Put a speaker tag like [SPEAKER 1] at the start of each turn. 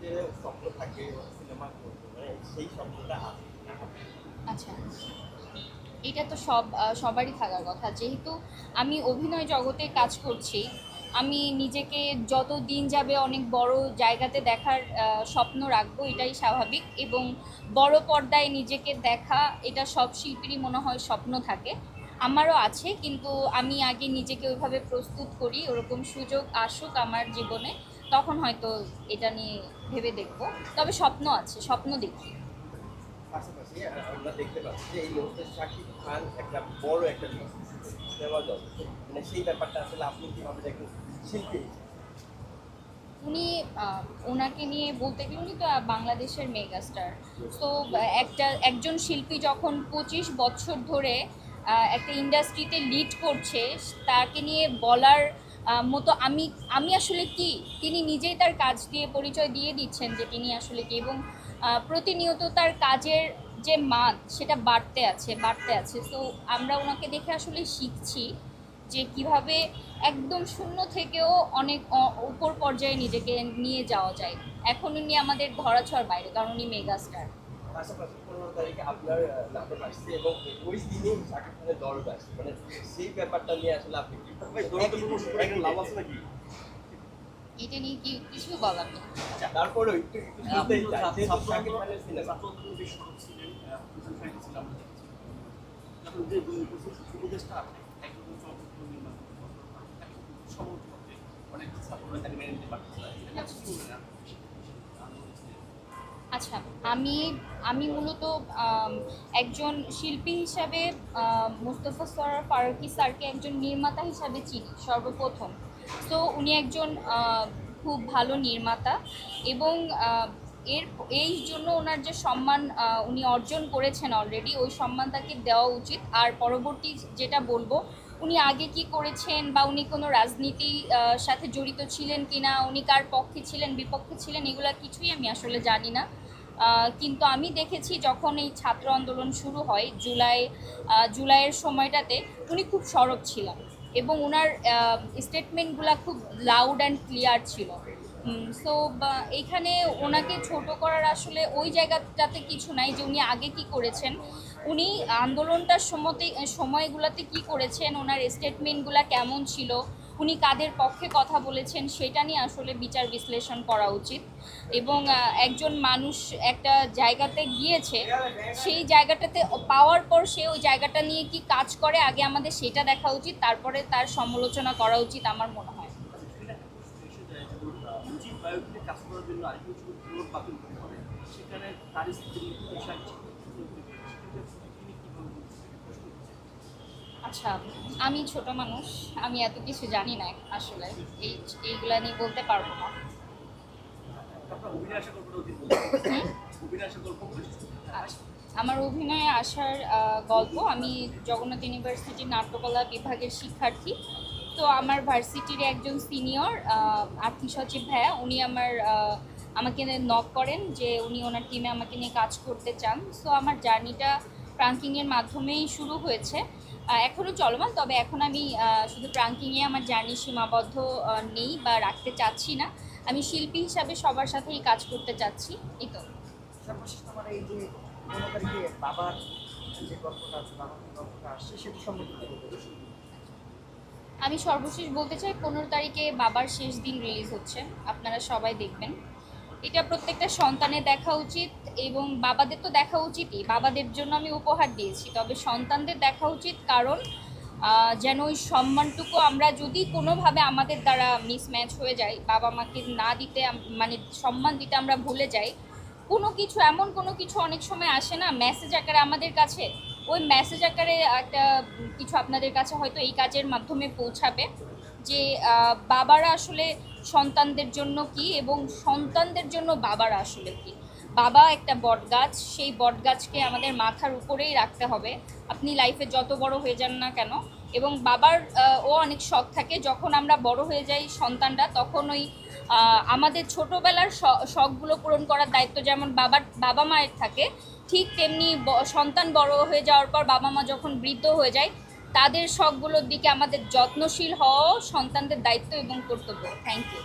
[SPEAKER 1] যে স্বপ্ন থাকে সিনেমা করতে, মানে সেই স্বপ্নটা আছে।
[SPEAKER 2] আচ্ছা, এটা তো সবারই থাকার কথা। যেহেতু আমি অভিনয় জগতে কাজ করছি, আমি নিজেকে যত দিন যাবে অনেক বড় জায়গাতে দেখার স্বপ্ন রাখবো, এটাই স্বাভাবিক। এবং বড় পর্দায় নিজেকে দেখা, এটা সব শিল্পীরই মনে হয় স্বপ্ন থাকে। আমারও আছে, কিন্তু আমি আগে নিজেকে ওইভাবে প্রস্তুত করি, ওরকম সুযোগ আসুক আমার জীবনে, তখন হয়তো এটা নিয়ে ভেবে দেখবো। তবে স্বপ্ন আছে, স্বপ্ন দেখি।
[SPEAKER 1] পাশাপাশি আমরা দেখতে পাচ্ছি যে এই মুহূর্তে শাকিব খান একটা বড় একটা মিস সিনেমা জগতে, মানে সেই ব্যাপারটা আসলে আপনি কিভাবে দেখেন শিল্পী হিসেবে?
[SPEAKER 2] উনি ওনাকে নিয়ে বলতে গেলে উনি তো বাংলাদেশের মেগাস্টার। তো একজন শিল্পী যখন 25 বছর ধরে একটা ইন্ডাস্ট্রিতে লিড করছে, তাকে নিয়ে বলার মতো আমি আমি আসলে কি, তিনি নিজেই তার কাজ দিয়ে পরিচয় দিয়ে দিচ্ছেন যে তিনি আসলে কি। এবং প্রতিনিয়ত তার কাজের যে মান সেটা বাড়তে আছে। তো আমরা ওনাকে দেখে আসলে শিখছি যে কিভাবে একদম শূন্য থেকেও অনেক উপর পর্যায়ে নিজেকে নিয়ে যাওয়া যায়। এখন উনি আমাদের ধরাছোঁয়ার বাইরে, কারণ উনি মেগাস্টার।
[SPEAKER 1] পাশাপাশি 15 তারিখে আপনার নাটক আসছে এবং ওই দিনেই শাকিব খানের দরদ আসছে, মানে সেই ব্যাপারটা নিয়ে আসলে আপনি কি ভাই দরদ কোনো লাভ আছে নাকি?
[SPEAKER 2] এটা নিয়ে কি কিছু বলার নেই।
[SPEAKER 1] আচ্ছা, তারপরেও একটু একটু শুনতেই চাই যেহেতু শাকিব খানের সিনেমা।
[SPEAKER 3] এখন যে উপদেশটা আছে একদম চলচ্চিত্র নির্মাণ সমালোচক অনেক সাপোর্ট তাকে মেনে নিতে পারছে না। এটা কি বলবেন আপনি?
[SPEAKER 2] আচ্ছা, আমি আমি মূলত একজন শিল্পী হিসাবে মুস্তফা সরোয়ার ফারুকী স্যারকে একজন নির্মাতা হিসাবে চিনি সর্বপ্রথম। তো উনি একজন খুব ভালো নির্মাতা। এবং এর এই জন্য ওনার যে সম্মান উনি অর্জন করেছেন অলরেডি, ওই সম্মান তাকে দেওয়া উচিত। আর পরবর্তী যেটা বলবো, উনি আগে কি করেছেন বা উনি কোনো রাজনীতি সাথে জড়িত ছিলেন কিনা, উনি কার পক্ষে ছিলেন বিপক্ষে ছিলেন, এগুলা কিছুই আমি আসলে জানি না। কিন্তু আমি দেখেছি যখন এই ছাত্র আন্দোলন শুরু হয় জুলাইয়ের সময়টাতে, উনি খুব সরব ছিলেন এবং ওনার স্টেটমেন্টগুলো খুব লাউড অ্যান্ড ক্লিয়ার ছিল। সো এইখানে ওনাকে ছোট করার আসলে ওই জায়গাটাতে কিছু নাই যে উনি আগে কি করেছেন। উনি আন্দোলনটার সময়গুলোতে কি করেছেন, ওনার স্টেটমেন্টগুলো কেমন ছিল, উনি কাদের পক্ষে কথা বলেছেন, সেটা নিয়ে আসলে বিচার বিশ্লেষণ করা উচিত। এবং একজন মানুষ একটা জায়গাতে গিয়েছে, সেই জায়গাটাতে পাওয়ার পর সে ওই জায়গাটা নিয়ে কি কাজ করে, আগে আমাদের সেটা দেখা উচিত, তারপরে তার সমালোচনা করা উচিত আমার মনে হয়।
[SPEAKER 3] মুজিব বায়োপিকে কাজ করার জন্য আরেকজন ছিল বাতিল করতে হবে, সেখানে তার স্ত্রী পেশায় ছিল।
[SPEAKER 2] আচ্ছা, আমি ছোট মানুষ, আমি এত কিছু জানি না আসলে, এইগুলা নিয়ে বলতে পারবো না।
[SPEAKER 3] আপনার অভিনয় আশা করবো অভিনয় আশা করবো।
[SPEAKER 2] আচ্ছা, আমার অভিনয়ে আসার গল্প, আমি জগন্নাথ ইউনিভার্সিটির নাট্যকলা বিভাগের শিক্ষার্থী। তো আমার ভার্সিটির একজন সিনিয়র আর্থিক সচিব ভাইয়া, উনি আমাকে নক করেন যে উনি ওনার টিমে আমাকে নিয়ে কাজ করতে চান। সো আমার জার্নিটা প্রাঙ্কিংয়ের মাধ্যমেই শুরু হয়েছে, এখনও চলমান। তবে এখন আমি শুধু প্রাঙ্কিংয়ে আমার জার্নি সীমাবদ্ধ নেই বা রাখতে চাচ্ছি না। আমি শিল্পী হিসাবে সবার সাথেই কাজ করতে চাচ্ছি, এই তো।
[SPEAKER 4] সর্বশেষ আমার এই যে 15 তারিখে বাবার যে গল্পটা আছে, বাবার যে গল্পটা আসছে সেটা সম্পর্কে কি বলতে চাই?
[SPEAKER 2] আমি সর্বশেষ বলতে চাই, 15 তারিখে বাবার শেষ দিন রিলিজ হচ্ছে, আপনারা সবাই দেখবেন। এটা প্রত্যেকটা সন্তানের দেখা উচিত এবং বাবাদের তো দেখা উচিতই, বাবাদের জন্য আমি উপহার দিয়েছি, তবে সন্তানদের দেখা উচিত। কারণ যেন ওই সম্মানটুকু আমরা যদি কোনোভাবে আমাদের দ্বারা মিসম্যাচ হয়ে যায়, বাবা মাকে না দিতে মানে সম্মান দিতে আমরা ভুলে যাই, কোনো কিছু অনেক সময় আসে না মেসেজ আকারে আমাদের কাছে, ওই মেসেজ আকারে একটা কিছু আপনাদের কাছে হয়তো এই কাজের মাধ্যমে পৌঁছাবে যে বাবারা আসলে সন্তানদের জন্য কি এবং সন্তানদের জন্য বাবারা আসলে কি। বাবা একটা বটগাছ, সেই বটগাছকে আমাদের মাথার উপরেই রাখতে হবে, আপনি লাইফে যত বড় হয়ে যান না কেন। এবং বাবার ও অনেক শখ থাকে, যখন আমরা বড় হয়ে যাই সন্তানরা, তখন ওই আমাদের ছোটোবেলার শখগুলো পূরণ করার দায়িত্ব যেমন বাবা মায়ের থাকে, ঠিক তেমনি সন্তান বড় হয়ে যাওয়ার পর বাবা মা যখন বৃদ্ধ হয়ে যায়, তাদের শখগুলোর দিকে আমাদের যত্নশীল হওয়াও সন্তানদের দায়িত্ব এবং কর্তব্য। Thank you.